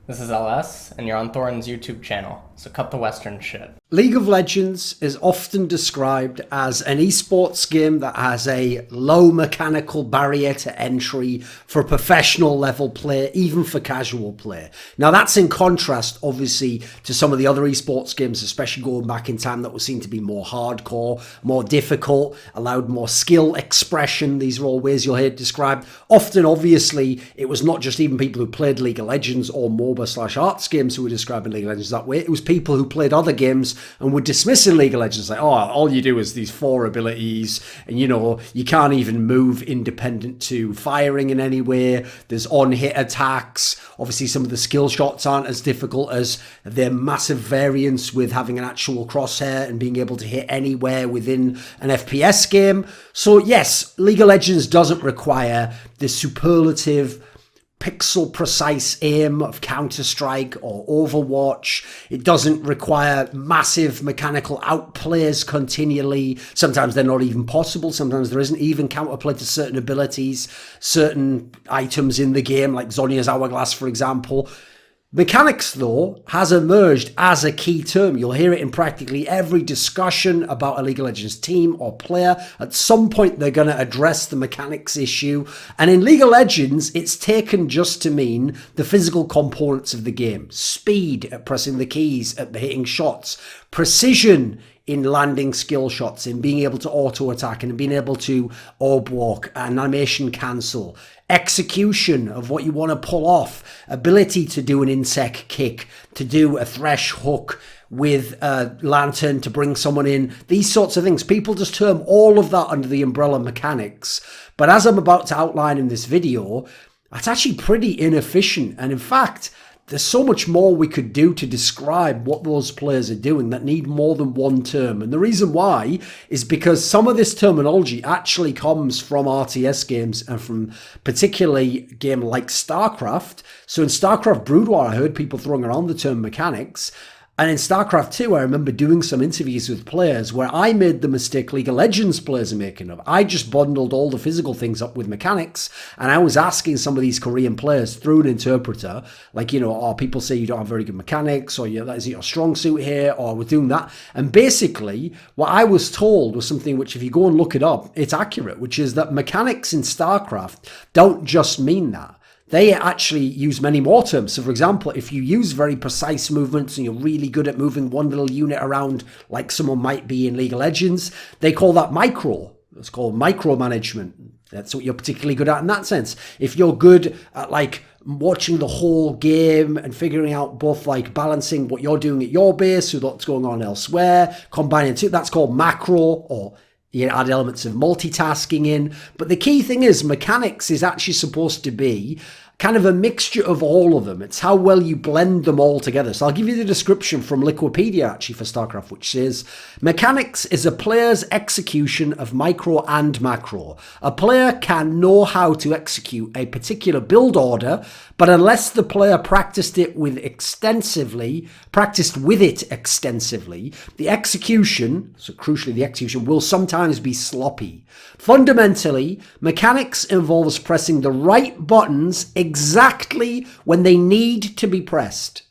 This is LS, and you're on Thorin's YouTube channel, so cut the Western shit. League of Legends is often described as an esports game that has a low mechanical barrier to entry for professional level play, even for casual play. Now that's in contrast, obviously, to some of the other esports games, especially going back in time, that were seen to be more hardcore, more difficult, allowed more skill expression. These are all ways you'll hear it described. Often, obviously, it was not just even people who played League of Legends or MOBA/arts games who were describing League of Legends that way. It was people who played other games and would dismiss in League of Legends like, oh, all you do is these 4 abilities and, you know, you can't even move independent to firing in any way. There's on-hit attacks. Obviously, some of the skill shots aren't as difficult as their massive variance with having an actual crosshair and being able to hit anywhere within an FPS game. So, yes, League of Legends doesn't require the superlative pixel precise aim of Counter-Strike or Overwatch. It doesn't require massive mechanical outplays continually. Sometimes they're not even possible. Sometimes there isn't even counterplay to certain abilities, certain items in the game, like Zhonya's Hourglass, for example. Mechanics, though, has emerged as a key term. You'll hear it in practically every discussion about a League of Legends team or player. At some point, they're going to address the mechanics issue. And in League of Legends, it's taken just to mean the physical components of the game. Speed at pressing the keys, at hitting shots. Precision in landing skill shots, in being able to auto-attack and being able to orb walk, animation cancel, execution of what you want to pull off, ability to do an insect kick, to do a thresh hook with a lantern to bring someone in, these sorts of things. People just term all of that under the umbrella mechanics. But as I'm about to outline in this video, that's actually pretty inefficient. And in fact, there's so much more we could do to describe what those players are doing that need more than one term. And the reason why is because some of this terminology actually comes from RTS games and from particularly a game like StarCraft. So in StarCraft Brood War, I heard people throwing around the term mechanics. And in StarCraft 2, I remember doing some interviews with players where I made the mistake League of Legends players are making of. I just bundled all the physical things up with mechanics, and I was asking some of these Korean players through an interpreter, like, you know, oh, people say you don't have very good mechanics, or is it your strong suit here, or we're doing that. And basically, what I was told was something which, if you go and look it up, it's accurate, which is that mechanics in StarCraft don't just mean that. They actually use many more terms. So, for example, if you use very precise movements and you're really good at moving one little unit around like someone might be in League of Legends, they call that micro. It's called micromanagement. That's what you're particularly good at in that sense. If you're good at like watching the whole game and figuring out both like balancing what you're doing at your base with what's going on elsewhere, combining two, that's called macro, or you add elements of multitasking in. But the key thing is mechanics is actually supposed to be kind of a mixture of all of them. It's how well you blend them all together. So I'll give you the description from Liquipedia actually for StarCraft, which says, mechanics is a player's execution of micro and macro. A player can know how to execute a particular build order, but unless the player practiced with it extensively, the execution, so crucially the execution, will sometimes be sloppy. Fundamentally, mechanics involves pressing the right buttons exactly when they need to be pressed.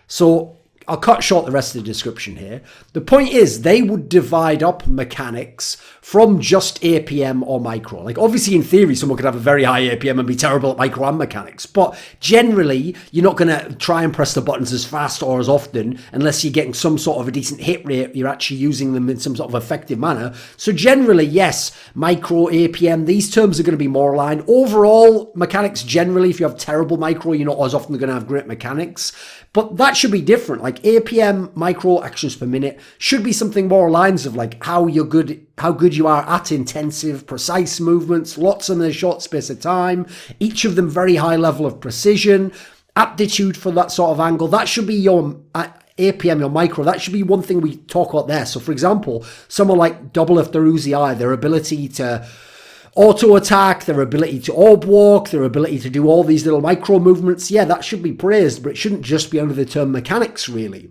So I'll cut short the rest of the description here. The point is, they would divide up mechanics from just APM or micro. Like, obviously, in theory, someone could have a very high APM and be terrible at micro and mechanics. But generally, you're not going to try and press the buttons as fast or as often unless you're getting some sort of a decent hit rate. You're actually using them in some sort of effective manner. So generally, yes, micro, APM, these terms are going to be more aligned. Overall, mechanics generally, if you have terrible micro, you're not as often going to have great mechanics. But that should be different. Like APM, micro actions per minute, should be something more lines of like how good you are at intensive, precise movements, lots in a short space of time, each of them very high level of precision, aptitude for that sort of angle. That should be your APM, your micro. That should be one thing we talk about there. So for example, someone like Double F the Uzi, their ability to auto-attack, their ability to orb walk, their ability to do all these little micro movements, yeah, that should be praised, but it shouldn't just be under the term mechanics, really.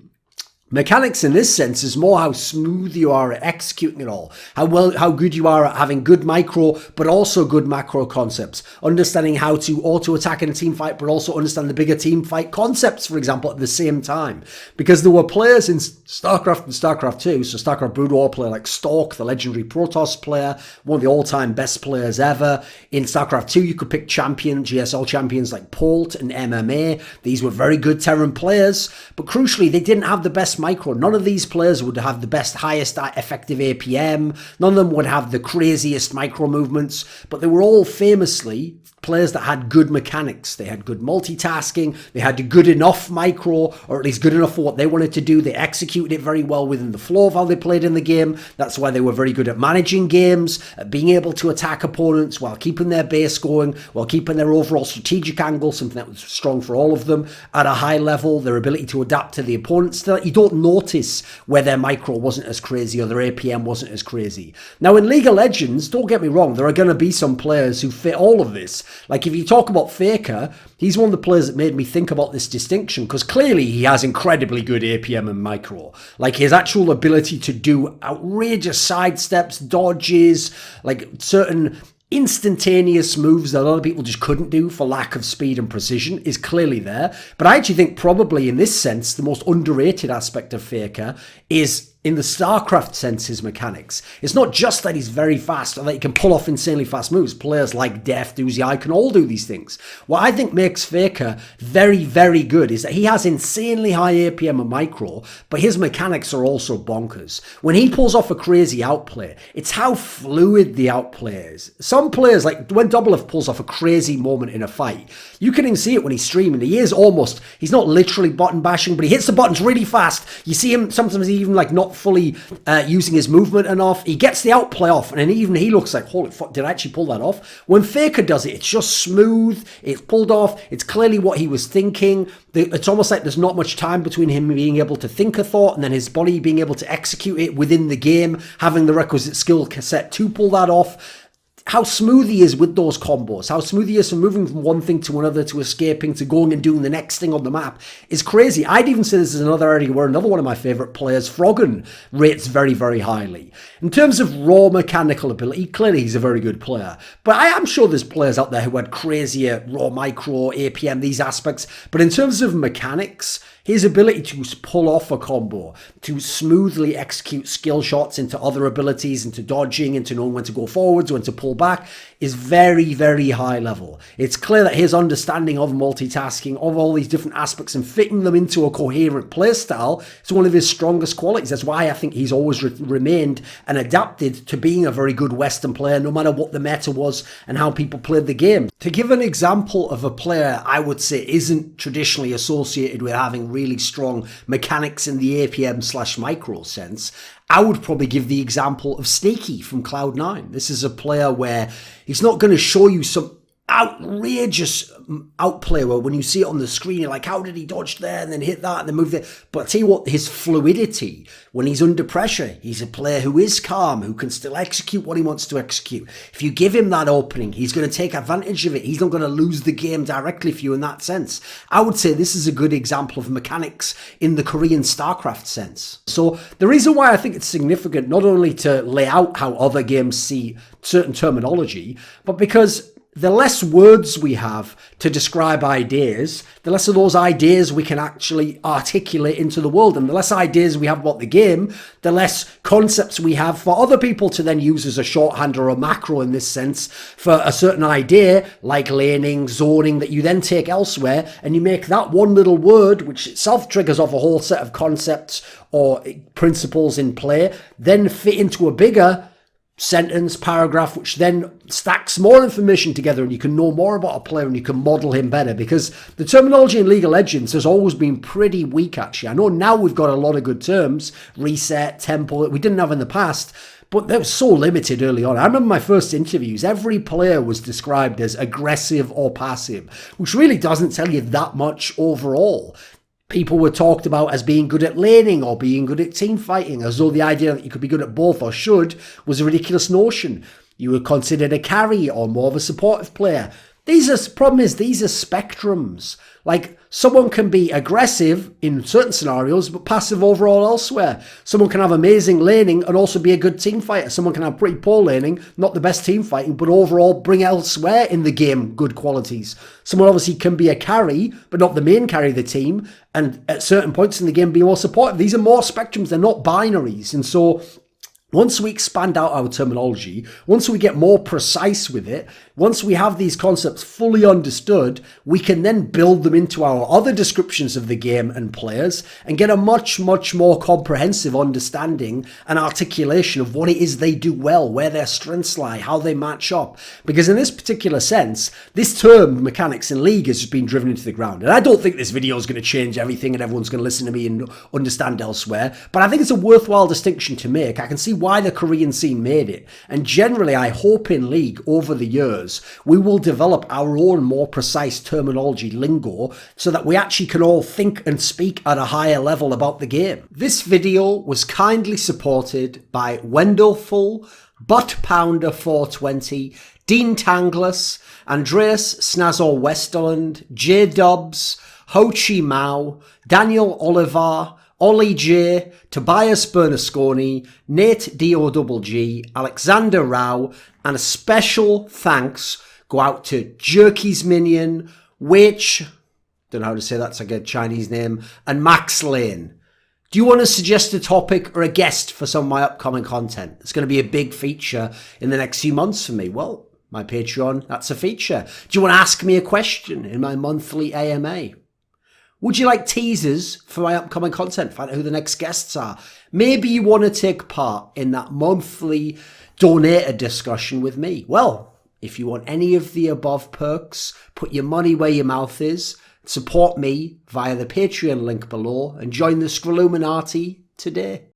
Mechanics in this sense is more how smooth you are at executing it all, how good you are at having good micro, but also good macro concepts, understanding how to auto-attack in a team fight, but also understand the bigger team fight concepts, for example, at the same time. Because there were players in StarCraft and StarCraft 2, so StarCraft Brood War player like Stork, the legendary Protoss player, one of the all-time best players ever. In StarCraft 2, you could pick GSL champions like Polt and MMA. These were very good Terran players, but crucially, they didn't have the best micro. None of these players would have the best, highest effective APM. None of them would have the craziest micro movements, but they were all famously players that had good mechanics. They had good multitasking. They had good enough micro, or at least good enough for what they wanted to do. They executed it very well within the flow of how they played in the game. That's why they were very good at managing games, at being able to attack opponents while keeping their base going, while keeping their overall strategic angle, something that was strong for all of them, at a high level, their ability to adapt to the opponents. You don't notice where their micro wasn't as crazy or their APM wasn't as crazy. Now in League of Legends, don't get me wrong, there are going to be some players who fit all of this. Like if you talk about Faker, he's one of the players that made me think about this distinction, because clearly he has incredibly good APM and micro. Like his actual ability to do outrageous sidesteps, dodges, like certain instantaneous moves that a lot of people just couldn't do for lack of speed and precision is clearly there. But I actually think probably in this sense, the most underrated aspect of Faker is in the StarCraft sense, his mechanics. It's not just that he's very fast or that he can pull off insanely fast moves. Players like Deft, Uzi can all do these things. What I think makes Faker very, very good is that he has insanely high APM and micro, but his mechanics are also bonkers. When he pulls off a crazy outplay, it's how fluid the outplay is. Some players, like when Doublelift pulls off a crazy moment in a fight, you can even see it when he's streaming. He's not literally button bashing, but he hits the buttons really fast. You see him sometimes even like not fully using his movement enough. He gets the outplay off, and then even he looks like, holy fuck, did I actually pull that off? When Faker does it, it's just smooth, it's pulled off, it's clearly what he was thinking. It's almost like there's not much time between him being able to think a thought and then his body being able to execute it within the game, having the requisite skill set to pull that off. How smooth he is with those combos, how smooth he is from moving from one thing to another, to escaping, to going and doing the next thing on the map is crazy. I'd even say this is another area where another one of my favourite players, Froggen, rates very, very highly. In terms of raw mechanical ability, clearly he's a very good player. But I am sure there's players out there who had crazier raw micro, APM, these aspects. But in terms of mechanics, his ability to pull off a combo, to smoothly execute skill shots into other abilities, into dodging, into knowing when to go forwards, when to pull back, is very, very high level. It's clear that his understanding of multitasking, of all these different aspects and fitting them into a coherent playstyle is one of his strongest qualities. That's why I think he's always remained and adapted to being a very good Western player, no matter what the meta was and how people played the game. To give an example of a player I would say isn't traditionally associated with having really strong mechanics in the APM/micro sense, I would probably give the example of Sneaky from Cloud9. This is a player where he's not going to show you some outrageous outplay where when you see it on the screen you're like, how did he dodge there and then hit that and then move there? But I tell you what, his fluidity when he's under pressure, he's a player who is calm, who can still execute what he wants to execute. If you give him that opening, he's going to take advantage of it. He's not going to lose the game directly for you in that sense. I would say this is a good example of mechanics in the Korean StarCraft sense. So the reason why I think it's significant not only to lay out how other games see certain terminology, but because the less words we have to describe ideas, the less of those ideas we can actually articulate into the world. And the less ideas we have about the game, the less concepts we have for other people to then use as a shorthand or a macro in this sense for a certain idea, like laning, zoning, that you then take elsewhere and you make that one little word, which itself triggers off a whole set of concepts or principles in play, then fit into a bigger sentence, paragraph, which then stacks more information together and you can know more about a player and you can model him better, because the terminology in League of Legends has always been pretty weak actually. I know now we've got a lot of good terms, reset, tempo, that we didn't have in the past, but they were so limited early on. I remember my first interviews, every player was described as aggressive or passive, which really doesn't tell you that much overall. People were talked about as being good at laning or being good at team fighting, as though the idea that you could be good at both or should was a ridiculous notion. You were considered a carry or more of a supportive player. Problem is, these are spectrums. Like, someone can be aggressive in certain scenarios, but passive overall elsewhere. Someone can have amazing laning and also be a good team fighter. Someone can have pretty poor laning, not the best team fighting, but overall bring elsewhere in the game good qualities. Someone obviously can be a carry, but not the main carry of the team, and at certain points in the game be more supportive. These are more spectrums, they're not binaries. And so once we expand out our terminology, once we get more precise with it, once we have these concepts fully understood, we can then build them into our other descriptions of the game and players and get a much, much more comprehensive understanding and articulation of what it is they do well, where their strengths lie, how they match up. Because in this particular sense, this term mechanics in League has just been driven into the ground. And I don't think this video is going to change everything and everyone's going to listen to me and understand elsewhere, but I think it's a worthwhile distinction to make. I can see why the Korean scene made it. And generally, I hope in League over the years, we will develop our own more precise terminology lingo so that we actually can all think and speak at a higher level about the game. This video was kindly supported by Wendelful, Butt Pounder 420, Dean Tanglis, Andreas, Snazore Westerlund, JDubs, Chi Mao, Daniel Olivar, OllieJ, Tobias Bernasconi, NateDOhDoubleG, Alexander Rao, and a special thanks go out to Jerky's Minion, weixz, don't know how to say that, it's like a Chinese name, and Max Laine. Do you want to suggest a topic or a guest for some of my upcoming content? It's going to be a big feature in the next few months for me. Well, my Patreon, that's a feature. Do you want to ask me a question in my monthly AMA? Would you like teasers for my upcoming content? Find out who the next guests are. Maybe you want to take part in that monthly donator discussion with me. Well, if you want any of the above perks, put your money where your mouth is, support me via the Patreon link below, and join the Scrilluminati today.